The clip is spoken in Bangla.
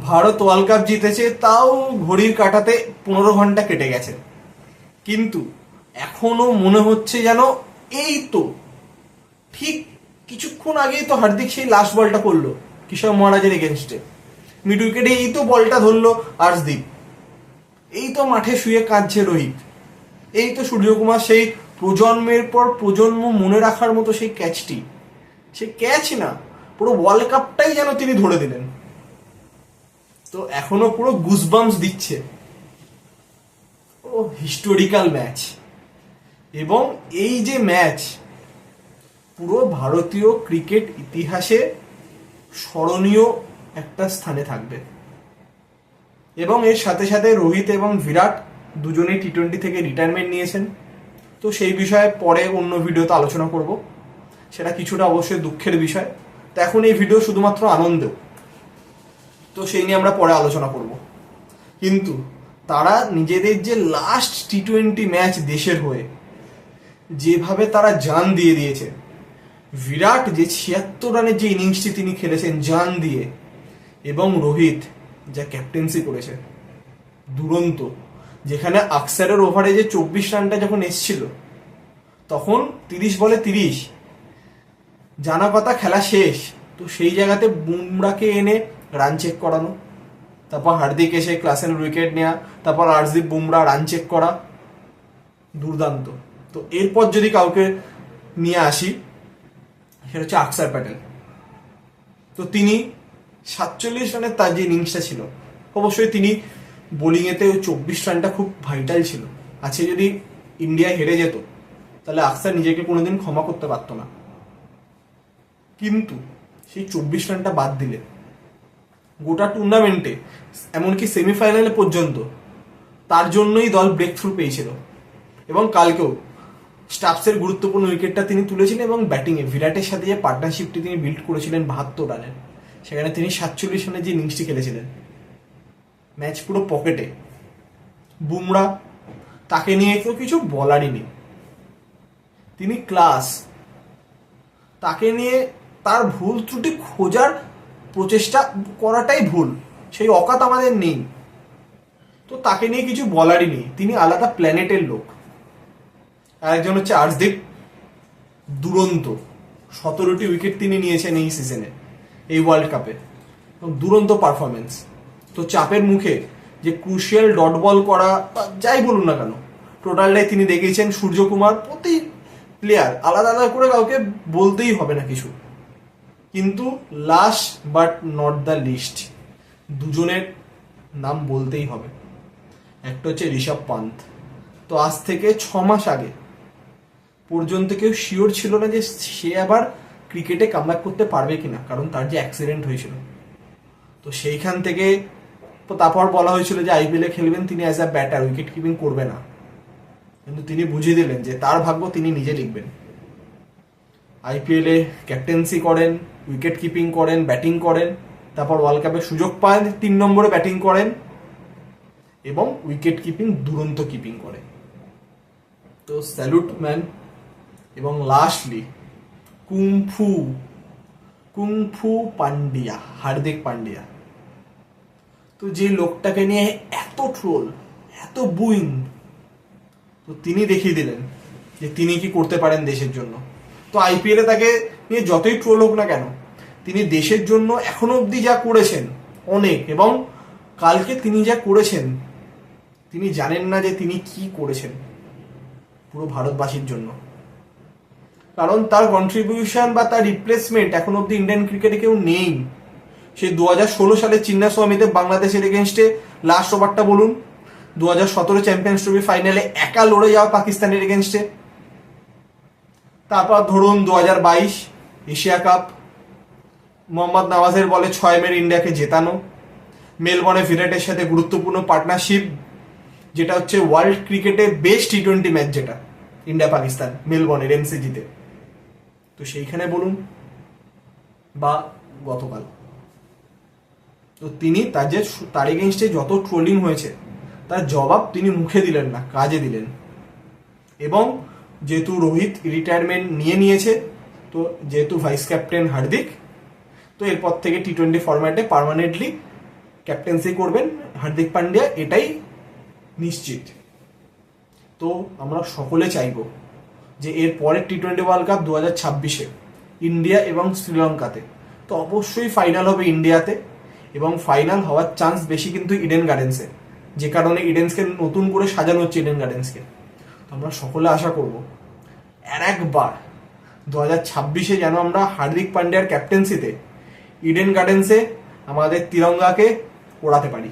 ভারত ওয়ার্ল্ড কাপ জিতেছে, তাও ঘড়ির কাঁটাতে 15 ঘন্টা কেটে গেছে, কিন্তু এখনো মনে হচ্ছে যেন এই তো ঠিক কিছুক্ষণ আগেই তো হার্দিক সেই লাস্ট বলটা করলো কিশোর মহারাজের এগেনস্টে, মিড উইকেটে এই তো বলটা ধরলো আর্শদীপ, এই তো মাঠে শুয়ে কাঁদছে রোহিত, এই তো সূর্যকুমার সেই প্রজন্মের পর প্রজন্ম মনে রাখার মতো সেই ক্যাচটি, সেই ক্যাচ না, পুরো ওয়ার্ল্ড কাপটাই যেন তিনি ধরে দিলেন। তো এখনো পুরো গুজবাম্পস দিচ্ছে। ও হিস্টোরিক্যাল ম্যাচ, এবং এই যে ম্যাচ পুরো ভারতীয় ক্রিকেট ইতিহাসে স্মরণীয় একটা স্থানে থাকবে। এবং এর সাথে সাথে রোহিত এবং বিরাট দুজনেই টি-20 থেকে রিটায়ারমেন্ট নিয়েছেন। তো সেই বিষয়ে পরে অন্য ভিডিওতে আলোচনা করব, সেটা কিছুটা অবশ্যই দুঃখের বিষয়। তো এখন এই ভিডিও শুধুমাত্র আনন্দ, তো সেই নিয়ে আমরা পরে আলোচনা করব। কিন্তু তারা নিজেদের যে লাস্ট টি-20 ম্যাচ দেশের হয়ে যেভাবে তারা জান দিয়ে দিয়েছে, বিরাট যে 76 রানের যে ইনিংসটি তিনি খেলেছেন জান দিয়ে, এবং রোহিত যা ক্যাপ্টেন্সি করেছে দুরন্ত, যেখানে আকসারের ওভারে যে 24 রানটা যখন এসছিল তখন 30 বলে 30, জানা কথা খেলা শেষ, তো সেই জায়গাতে বুমরাকে এনে রান চেক করানো, তারপর হার্দিক এসে ক্লাসের উইকেট নেওয়া, তারপর আর্শদীপ বুমরা রান চেক করা, দুর্দান্ত। তো এরপর যদি কাউকে নিয়ে আসি, সেটা হচ্ছে আকসার প্যাটেল। তো তিনি 47 রানের তার যে ইনিংসটা ছিল, অবশ্যই তিনি বোলিংয়েতে ওই 24 রানটা খুব ভাইটাল ছিল। আজকে যদি ইন্ডিয়া হেরে যেত তাহলে আকসার নিজেকে কোনোদিন ক্ষমা করতে পারতো না, কিন্তু সেই 24 রানটা বাদ দিলে গোটা টুর্নামেন্টে এমনকি সেমিফাইনালে পর্যন্ত তার জন্যই দল ব্রেক থ্রু পেয়েছিল। এবং কালকেও স্টাফসের গুরুত্বপূর্ণ উইকেটটা তিনি তুলেছিলেন, এবং ব্যাটিংয়ে বিরাটের সাথে যে পার্টনারশিপটি তিনি বিল্ড করেছিলেন 72 রানের, সেখানে তিনি 47 রানের যে ইনিংসটি খেলেছিলেন, ম্যাচ পুরো পকেটে। বুমরা, তাকে নিয়ে তো কিছু বলারই নেই, তিনি ক্লাস, তাকে নিয়ে তার ভুল ত্রুটি খোঁজার প্রচেষ্টা করাটাই ভুল, সেই অকাত আমাদের নেই। তো তাকে নিয়ে কিছু বলারই নেই, তিনি আলাদা প্ল্যানেটের লোক। আরেকজন হচ্ছে আর্শদীপ, দুরন্ত, 17টি উইকেট তিনি নিয়েছেন এই সিজনে, এই ওয়ার্ল্ড কাপে, দুরন্ত পারফরমেন্স। তো চাপের মুখে যে ক্রুশিয়াল ডট বল করা, যাই বলুন না কেন, টোটালটাই তিনি দেখিয়েছেন। সূর্যকুমার, প্রতি প্লেয়ার আলাদা আলাদা করে কাউকে বলতেই হবে না কিছু, কিন্তু last but not the least দুজনের নাম বলতেই হবে। একটা হচ্ছে ঋষভ পান্ত। তো আজ থেকে 6 মাস আগে পর্যন্ত কেউ শিওর ছিল না যে সে আবার ক্রিকেটে কামব্যাক করতে পারবে কিনা, কারণ তার যে অ্যাক্সিডেন্ট হয়েছিল। তো সেইখান থেকে তারপর বলা হয়েছিল যে আইপিএলে খেলবেন তিনি as a batter, wicket keeping করবে না, কিন্তু তিনি বুঝিয়ে দিলেন যে তার ভাগ্য তিনি নিজে লিখবেন। আইপিএলে ক্যাপ্টেন্সি করেন, উইকেট কিপিং করেন, ব্যাটিং করেন, তারপর ওয়ার্ল্ড কাপে সুযোগ পান, 3 নম্বরে ব্যাটিং করেন, এবং উইকেট কিপিং দুরন্ত কিপিং করে। তো স্যালুট ম্যান। এবং লাস্টলি কুংফু পান্ডিয়া, হার্দিক পান্ডিয়া। তো যে লোকটাকে নিয়ে এত ট্রোল, এত বুইং, তো তিনি দেখিয়ে দিলেন যে তিনি কি করতে পারেন দেশের জন্য। তো আইপিএলে তাকে নিয়ে যতই ট্রোল হোক না কেন, তিনি দেশের জন্য এখনো অবধি যা করেছেন অনেক, এবং কালকে তিনি যা করেছেন, তিনি জানেন না যে তিনি কি করেছেন পুরো ভারতবাসীর জন্য। কারণ তার কন্ট্রিবিউশন বা তার রিপ্লেসমেন্ট এখন অব্দি ইন্ডিয়ান ক্রিকেটে কেউ নেই। সে 2016 সালে চিন্নাস্বামীতে বাংলাদেশের এগেনস্টে লাস্ট ওভারটা বলুন, 2017 চ্যাম্পিয়ন্স ট্রফি ফাইনালে একা লড়ে যাওয়া পাকিস্তানের এগেনস্টে, তারপর ধরুন 2022 এশিয়া কাপ, মোহাম্মদ নওয়াজের বলে 6 মে ইন্ডিয়াকে জেতানো, মেলবর্নে বিরাটের সাথে গুরুত্বপূর্ণ পার্টনারশিপ, যেটা হচ্ছে ওয়ার্ল্ড ক্রিকেটে বেস্ট টি-20 ম্যাচ, যেটা ইন্ডিয়া পাকিস্তান মেলবর্নের এমসিজিতে। তো সেইখানে বলুন, বা গতকাল, তো তিনি তার এগেনস্টে যত ট্রোলিং হয়েছে তার জবাব তিনি মুখে দিলেন না, কাজে দিলেন। এবং যেহেতু রোহিত রিটায়ারমেন্ট নিয়েছে, তো যেহেতু ভাইস ক্যাপ্টেন হার্দিক, তো এরপর থেকে টি-20 ফরম্যাটে পার্মানেন্টলি ক্যাপ্টেন্সি করবেন হার্দিক পান্ডিয়া, এটাই নিশ্চিত। তো আমরা সকলে চাইব যে এর পরের টি-20 ওয়ার্ল্ড কাপ 2026-এ ইন্ডিয়া এবং শ্রীলঙ্কাতে, তো অবশ্যই ফাইনাল হবে ইন্ডিয়াতে, এবং ফাইনাল হওয়ার চান্স বেশি কিন্তু ইডেন গার্ডেন্সে, যে কারণে ইডেন্সকে নতুন করে সাজানো হচ্ছে ইডেন গার্ডেন্সকে। তো আমরা সকলে আশা করব আর একবার 2026-এ যেন আমরা হার্দিক পান্ডিয়ার ক্যাপ্টেন্সিতে ইডেন গার্ডেন্সে আমাদের তিরঙ্গাকে ওড়াতে পারি।